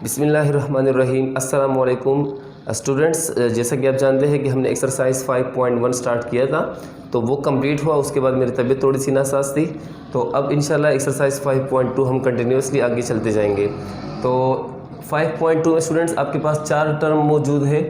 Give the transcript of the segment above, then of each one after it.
बिस्मिल्लाहिर्रहमानिर्रहीम। अस्सलाम वालेकुम स्टूडेंट्स। जैसा कि आप जानते हैं कि हमने एक्सरसाइज 5.1 स्टार्ट किया था, तो वो कंप्लीट हुआ। उसके बाद मेरी तबीयत थोड़ी सी नासाज थी, तो अब इंशाल्लाह एक्सरसाइज 5.2 हम कंटिन्यूसली आगे चलते जाएंगे। तो 5.2 में स्टूडेंट्स आपके पास 4 टर्म मौजूद है,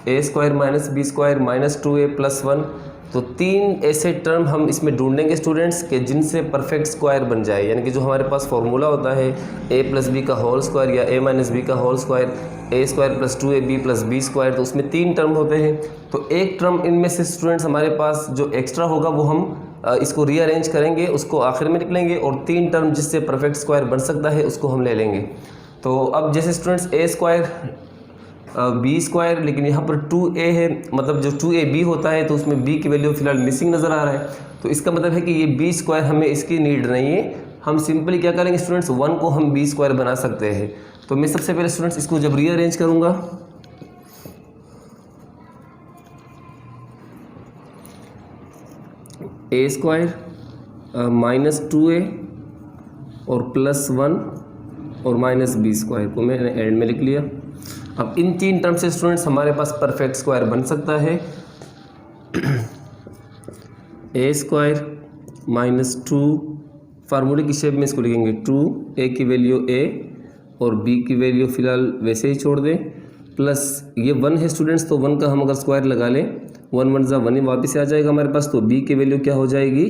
a square minus b square minus 2a plus 1। तो 3 ऐसे टर्म हम इसमें ढूंढेंगे स्टूडेंट्स के जिनसे परफेक्ट स्क्वायर बन जाए, यानी कि जो हमारे पास फॉर्मूला होता है a प्लस बी का होल स्क्वायर या a माइनस बी का whole square, a square plus 2ab plus b square. तो उसमें 3 टर्म होते हैं। तो एक टर्म इनमें से स्टूडेंट्स हमारे पास जो एक्स्ट्रा होगा वो हम इसको रीअरेंज करेंगे, उसको आखिर में निकलेंगे, और 3 टर्म जिससे परफेक्ट स्क्वायर बन सकता है उसको हम ले लेंगे। तो अब जैसे students a square b square, लेकिन यहाँ पर 2a है, मतलब जो 2ab होता है तो उसमें b की वैल्यू फिलहाल मिसिंग नज़र आ रहा है। तो इसका मतलब है कि ये b स्क्वायर हमें इसकी नीड नहीं है। हम सिंपली क्या करेंगे स्टूडेंट्स, 1 को हम b स्क्वायर बना सकते हैं। तो मैं सबसे पहले स्टूडेंट्स इसको जब रीअरेंज करूँगा, a स्क्वायर माइनस 2a और प्लस 1 और माइनस बी स्क्वायर को मैंने एंड में लिख लिया। अब इन 3 टर्म से स्टूडेंट्स हमारे पास परफेक्ट स्क्वायर बन सकता है। a स्क्वायर माइनस 2, फार्मूले की शेप में इसको लिखेंगे 2a की वैल्यू a और b की वैल्यू फ़िलहाल वैसे ही छोड़ दें, प्लस ये 1 है स्टूडेंट्स, तो 1 का हम अगर स्क्वायर लगा लें 1 1 ज़ा 1 ही वापस आ जाएगा हमारे पास। तो b की वैल्यू क्या हो जाएगी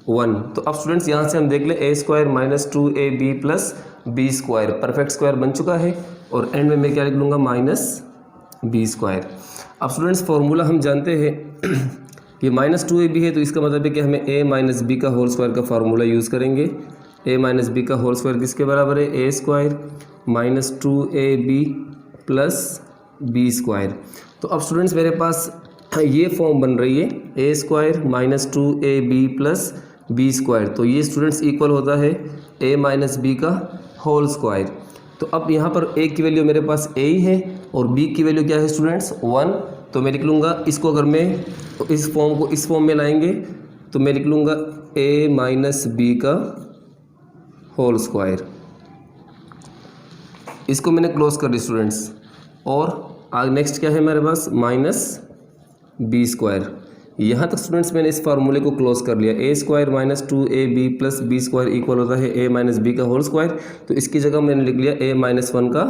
1। तो अब स्टूडेंट्स यहाँ से हम देख लें a square minus 2ab plus b square perfect square बन चुका है, और एंड में मैं क्या लिख लूँगा माइनस बी स्क्वायर। अब स्टूडेंट्स फॉर्मूला हम जानते हैं ये माइनस 2ab है, तो इसका मतलब है कि हमें a माइनस बी का होल स्क्वायर का फार्मूला यूज़ करेंगे। a माइनस बी का होल स्क्वायर किसके बराबर है, a square minus 2ab plus b square. तो अब स्टूडेंट्स मेरे पास ये फॉर्म बन रही है a square minus 2ab plus b square. तो ये स्टूडेंट्स इक्वल होता है a माइनस बी का होल स्क्वायर। तो अब यहाँ पर a की वैल्यू मेरे पास a ही है और b की वैल्यू क्या है स्टूडेंट्स 1। तो मैं लिख लूँगा इसको, अगर मैं इस फॉर्म को इस फॉर्म में लाएंगे तो मैं लिख लूँगा a माइनस बी का होल स्क्वायर। इसको मैंने क्लोज कर दी स्टूडेंट्स, और आगे नेक्स्ट क्या है मेरे पास माइनस बी स्क्वायर। यहाँ तक स्टूडेंट्स मैंने इस फार्मूले को क्लोज कर लिया। a square minus 2ab plus b square equal होता है a माइनस बी का होल स्क्वायर। तो इसकी जगह मैंने लिख लिया a माइनस 1 का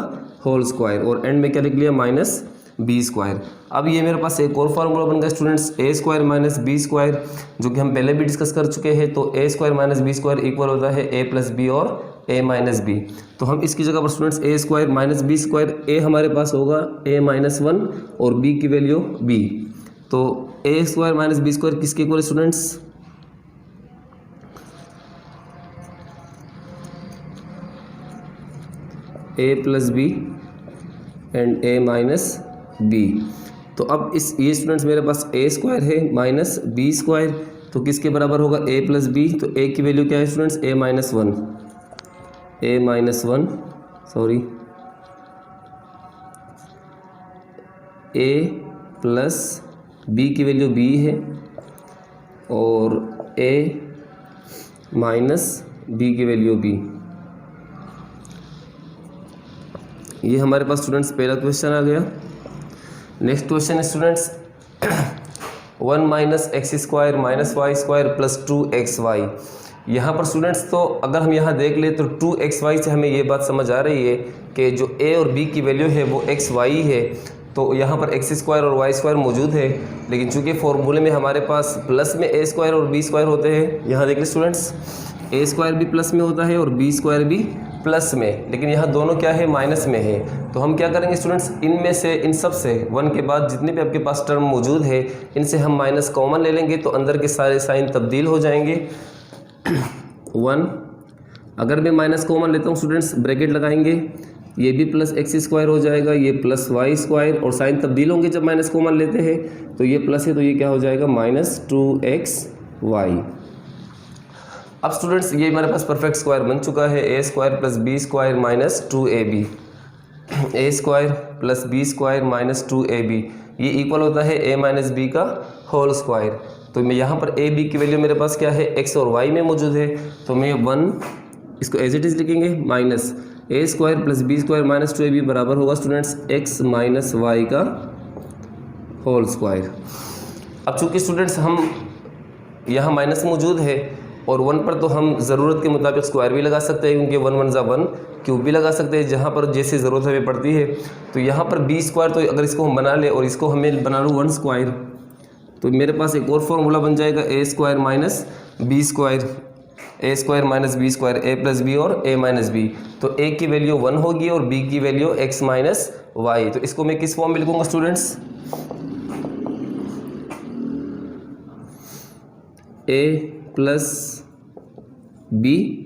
होल स्क्वायर, और एंड में क्या लिख लिया माइनस बी स्क्वायर। अब ये मेरे पास एक और फार्मूला बन गया students a square minus b square, जो कि हम पहले भी डिस्कस कर चुके हैं। तो a square minus b square equal होता है a प्लस बी और a माइनस बी। तो हम इसकी जगह पर students a square minus b square, a हमारे पास होगा a माइनस 1 और b की वैल्यू b। तो a square minus b square किसके इक्वल है students, a plus b and a minus b. तो अब इस ये स्टूडेंट्स मेरे पास a स्क्वायर है माइनस बी स्क्वायर, तो किसके बराबर होगा a प्लस बी। तो a की वैल्यू क्या है students a minus 1, a minus 1 sorry a plus b की वैल्यू b है और a माइनस b की वैल्यू b। ये हमारे पास स्टूडेंट्स पहला क्वेश्चन आ गया। नेक्स्ट क्वेश्चन है students 1 minus x square minus y square plus 2xy। यहाँ पर स्टूडेंट्स तो अगर हम यहाँ देख ले तो 2xy से हमें ये बात समझ आ रही है कि जो a और b की वैल्यू है वो xy है। तो यहाँ पर एक्स स्क्वायर और वाई स्क्वायर मौजूद है, लेकिन चूंकि फॉर्मूले में हमारे पास प्लस में a स्क्वायर और b स्क्वायर होते हैं। यहाँ देख लें स्टूडेंट्स a स्क्वायर भी प्लस में होता है और b स्क्वायर भी प्लस में, लेकिन यहाँ दोनों क्या है माइनस में है। तो हम क्या करेंगे स्टूडेंट्स, इनमें से इन सब से 1 के बाद जितने भी आपके पास टर्म मौजूद है इनसे हम माइनस कॉमन ले लेंगे, तो अंदर के सारे साइन तब्दील हो जाएंगे। 1 अगर मैं माइनस कॉमन लेता हूँ स्टूडेंट्स, ब्रैकेट लगाएंगे, ये भी प्लस एक्स स्क्वायर हो जाएगा, ये प्लस वाई स्क्वायर, और साइन तब्दील होंगे जब माइनस कॉमन लेते हैं। तो ये प्लस है तो ये क्या हो जाएगा माइनस 2xy। अब स्टूडेंट्स ये हमारे पास परफेक्ट स्क्वायर बन चुका है a square plus b square minus 2ab, a square plus b square minus 2ab, ये इक्वल होता है a माइनस बी का होल स्क्वायर। तो मैं यहाँ पर a b की वैल्यू मेरे पास क्या है x और y में मौजूद है, तो मैं 1 इसको एज इट इज़ लिखेंगे minus a square plus b square minus 2ab बराबर होगा स्टूडेंट्स x माइनस वाई का होल स्क्वायर। अब चूंकि स्टूडेंट्स हम यहाँ माइनस मौजूद है और 1 पर तो हम ज़रूरत के मुताबिक स्क्वायर भी लगा सकते हैं, क्योंकि 1 1 ज़ा 1 क्यूब भी लगा सकते हैं जहाँ पर जैसी ज़रूरत हमें पड़ती है। तो यहाँ पर बी स्क्वायर, तो अगर इसको हम बना लें और इसको हमें बना लूँ 1 स्क्वायर, तो मेरे पास एक और फॉर्मूला बन जाएगा ए स्क्वायर माइनस बी स्क्वायर, ए स्क्वायर माइनस बी स्क्वायर, ए प्लस बी और ए माइनस बी। तो ए की वैल्यू 1 होगी और बी की वैल्यू एक्स माइनस वाई। तो इसको मैं किस फॉर्म में लिखूंगा स्टूडेंट्स? ए प्लस बी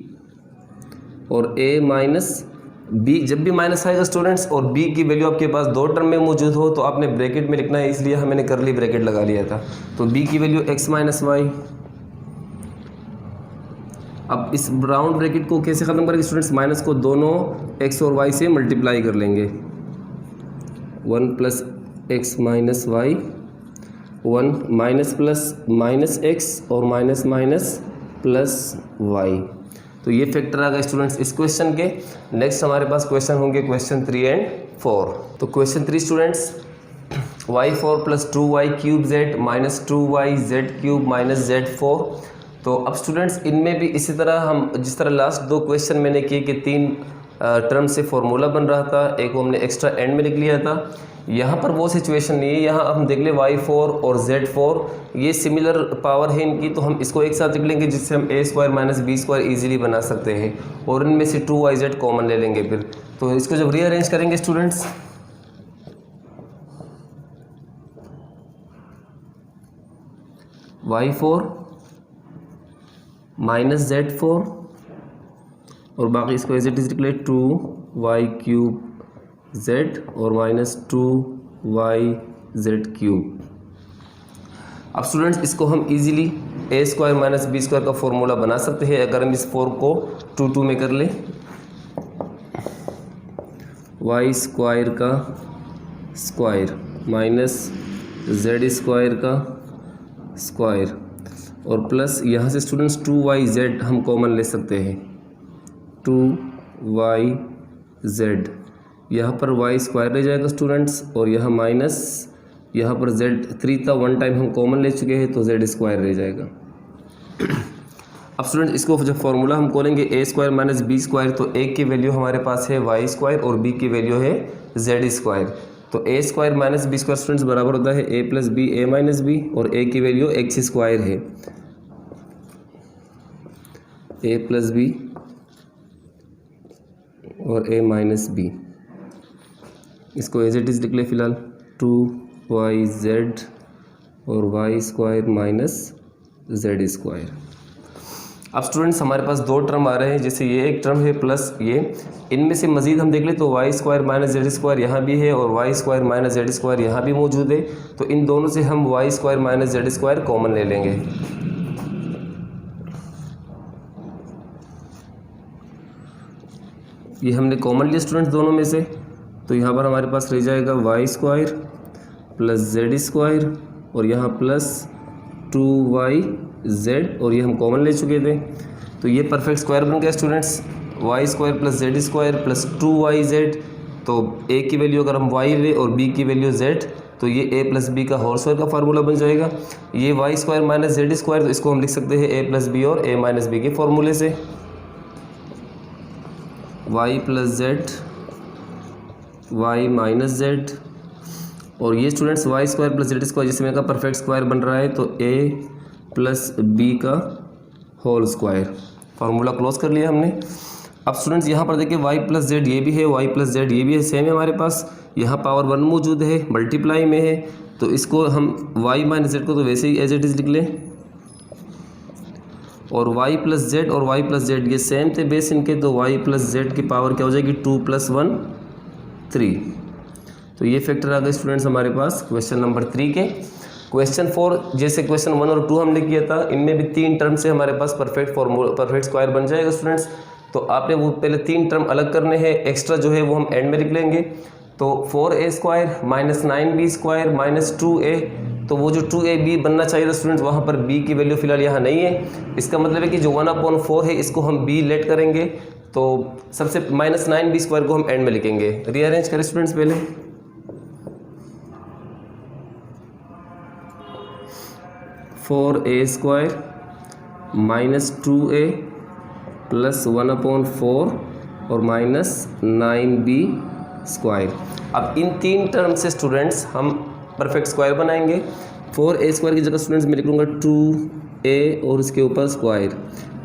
और ए माइनस बी। जब भी माइनस आएगा स्टूडेंट्स और बी की वैल्यू आपके पास 2 टर्म में मौजूद हो तो आपने ब्रैकेट में लिखना है, इसलिए हमने करली ब्रैकेट लगा लिया था। तो बी की वैल्यू एक्स माइनस वाई। अब इस राउंड ब्रैकेट को कैसे ख़त्म करेंगे स्टूडेंट्स? माइनस को दोनों एक्स और वाई से मल्टीप्लाई कर लेंगे। 1 plus x minus y, 1 minus plus minus x और माइनस माइनस प्लस वाई। तो ये फैक्टर आ गए स्टूडेंट्स इस क्वेश्चन के। नेक्स्ट हमारे पास क्वेश्चन होंगे क्वेश्चन 3 एंड 4। तो question 3 students, y4 plus 2y cube z minus 2y z cube minus z4। तो अब स्टूडेंट्स इनमें भी इसी तरह हम जिस तरह लास्ट 2 क्वेश्चन मैंने किए कि 3 टर्म से फॉर्मूला बन रहा था, एक को हमने एक्स्ट्रा एंड में लिख लिया था। यहाँ पर वो सिचुएशन नहीं है। यहाँ हम देख ले y4 और z4 ये सिमिलर पावर है इनकी, तो हम इसको एक साथ लिख लेंगे जिससे हम a square minus b square easily बना सकते हैं और इनमें से 2yz कॉमन ले लेंगे फिर। तो इसको जब रीअरेंज करेंगे स्टूडेंट्स, y4 माइनस z4 और बाकी इसको एज इट इज लिख ले 2y क्यूब z और माइनस 2yz क्यूब। अब स्टूडेंट्स इसको हम इजीली ए स्क्वायर माइनस बी स्क्वायर का फॉर्मूला बना सकते हैं अगर हम इस 4 को 2 2 में कर लें। y स्क्वायर का स्क्वायर माइनस z स्क्वायर का स्क्वायर और प्लस यहाँ से स्टूडेंट्स 2yz हम कॉमन ले सकते हैं, 2yz। यहाँ पर y स्क्वायर रह जाएगा स्टूडेंट्स और यहाँ माइनस, यहाँ पर z3 था 1 टाइम हम कॉमन ले चुके हैं तो z स्क्वायर रह जाएगा। अब स्टूडेंट्स इसको जब फॉर्मूला हम खोलेंगे a square minus b square, तो ए की वैल्यू हमारे पास है y स्क्वायर और b की वैल्यू है z स्क्वायर। तो a square minus b square students बराबर होता है a plus b a minus b और ए की वैल्यू एक्स स्क्वायर है, ए प्लस बी और ए माइनस बी। इसको एज इट इज लिख ले फिलहाल 2yz और y square minus z square. अब स्टूडेंट्स हमारे पास 2 टर्म आ रहे हैं, जैसे ये एक टर्म है प्लस ये, इनमें से मज़ीद हम देख ले तो y square minus z square यहाँ भी है और y square minus z square यहाँ भी मौजूद है। तो इन दोनों से हम y square minus z square common ले लेंगे। ये हमने कॉमन लिया स्टूडेंट्स दोनों में से, तो यहाँ पर हमारे पास रह जाएगा y square plus z square और यहाँ प्लस 2yz और ये हम कॉमन ले चुके थे। तो ये परफेक्ट स्क्वायर बन गया students, y square plus z square plus 2yz। तो a की वैल्यू अगर हम y ले और b की वैल्यू z, तो ये a प्लस बी का होल स्क्वायर का फार्मूला बन जाएगा। ये y square minus z square, तो इसको हम लिख सकते हैं a प्लस बी और a माइनस बी के फॉर्मूले से, y plus z y minus z और ये students y square plus z square जिसमें का परफेक्ट स्क्वायर बन रहा है, तो a प्लस बी का होल स्क्वायर। फार्मूला क्लोज कर लिया हमने। अब स्टूडेंट्स यहाँ पर देखिए y प्लस जेड ये भी है, y प्लस जेड ये भी है, सेम है हमारे पास। यहाँ पावर 1 मौजूद है, मल्टीप्लाई में है, तो इसको हम y माइनस जेड को तो वैसे ही एज इट इज़ लिख लें और y प्लस जेड और y प्लस जेड ये सेम थे बेस इनके, तो y प्लस जेड की पावर क्या हो जाएगी 2 + 1 3। तो ये फैक्टर आ गए स्टूडेंट्स हमारे पास क्वेश्चन नंबर 3 के। क्वेश्चन 4 जैसे क्वेश्चन 1 और 2 हमने किया था, इनमें भी 3 टर्म से हमारे पास परफेक्ट स्क्वायर बन जाएगा स्टूडेंट्स। तो आपने वो पहले 3 टर्म अलग करने हैं, एक्स्ट्रा जो है वो हम एंड में लिख लेंगे। तो 4a² minus 9b² minus 2a, तो वो जो 2ab बनना चाहिए था स्टूडेंट्स, वहाँ पर b की वैल्यू फिलहाल यहाँ नहीं है। इसका मतलब है कि जो 1/4 है इसको हम b लेट करेंगे, तो सबसे -9b² को हम एंड में लिखेंगे। रीअरेंज करें स्टूडेंट्स पहले। (4a² -2a प्लस 1/4 और -9b²। अब इन तीन टर्म से स्टूडेंट्स हम परफेक्ट स्क्वायर बनाएंगे। 4a² की जगह स्टूडेंट्स मैं लिख लूँगा 2a और उसके ऊपर स्क्वायर,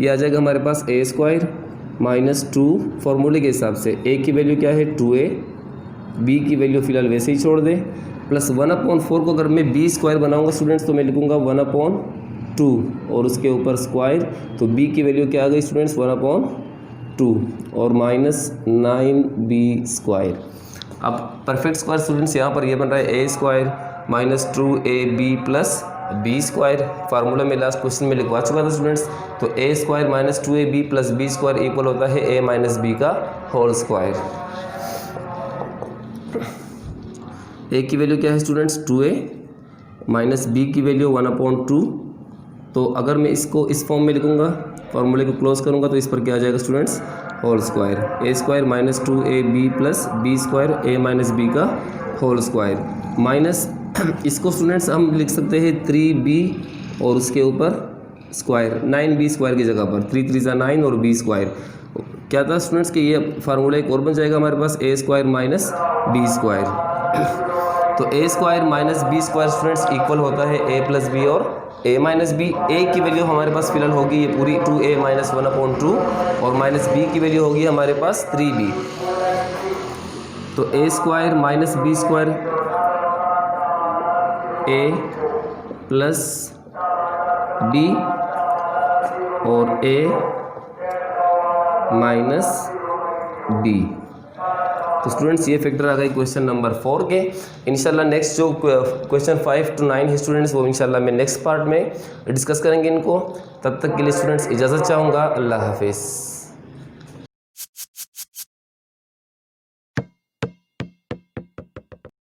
ये आ जाएगा हमारे पास a² -2 फॉर्मूले के हिसाब से a की वैल्यू क्या है 2a, b की वैल्यू फिलहाल वैसे ही छोड़ दें, प्लस 1/4 को अगर मैं b² बनाऊंगा स्टूडेंट्स तो मैं लिखूँगा 1/2 और उसके ऊपर स्क्वायर, तो b की वैल्यू क्या आ गई स्टूडेंट्स 1/2 और -9b²। अब परफेक्ट स्क्वायर स्टूडेंट्स यहाँ पर ये बन रहा है a² -2ab plus b²। Formula में लास्ट क्वेश्चन में लिखवा चुका था स्टूडेंट्स, तो a² -2ab plus b² equal होता है a - b का होल स्क्वायर। a की वैल्यू क्या है स्टूडेंट्स 2a माइनस b की वैल्यू 1/2। तो अगर मैं इसको इस फॉर्म में लिखूंगा, फॉर्मूले को क्लोज करूंगा, तो इस पर क्या आ जाएगा students whole square, a² -2ab plus b² a - b का होल स्क्वायर माइनस इसको स्टूडेंट्स हम लिख सकते हैं 3b और उसके ऊपर स्क्वायर 9b² की जगह पर 3 3 = 9 और b²। क्या था स्टूडेंट्स कि ये फार्मूला एक और बन जाएगा हमारे पास a² -b²। तो a² -b² स्टूडेंट्स इक्वल होता है a + b और a - b। a की वैल्यू हमारे पास फिलहाल होगी ये पूरी 2a - 1/2 और माइनस b की वैल्यू होगी हमारे पास 3b। तो a² -b² a plus b और a माइनस b। तो स्टूडेंट्स ये फैक्टर आ गई क्वेश्चन नंबर 4 के। इंशाल्लाह नेक्स्ट जो क्वेश्चन 5 to 9 है स्टूडेंट्स, वो इंशाल्लाह मैं नेक्स्ट पार्ट में डिस्कस करेंगे इनको। तब तक के लिए स्टूडेंट्स इजाज़त चाहूँगा। अल्लाह हाफिज़।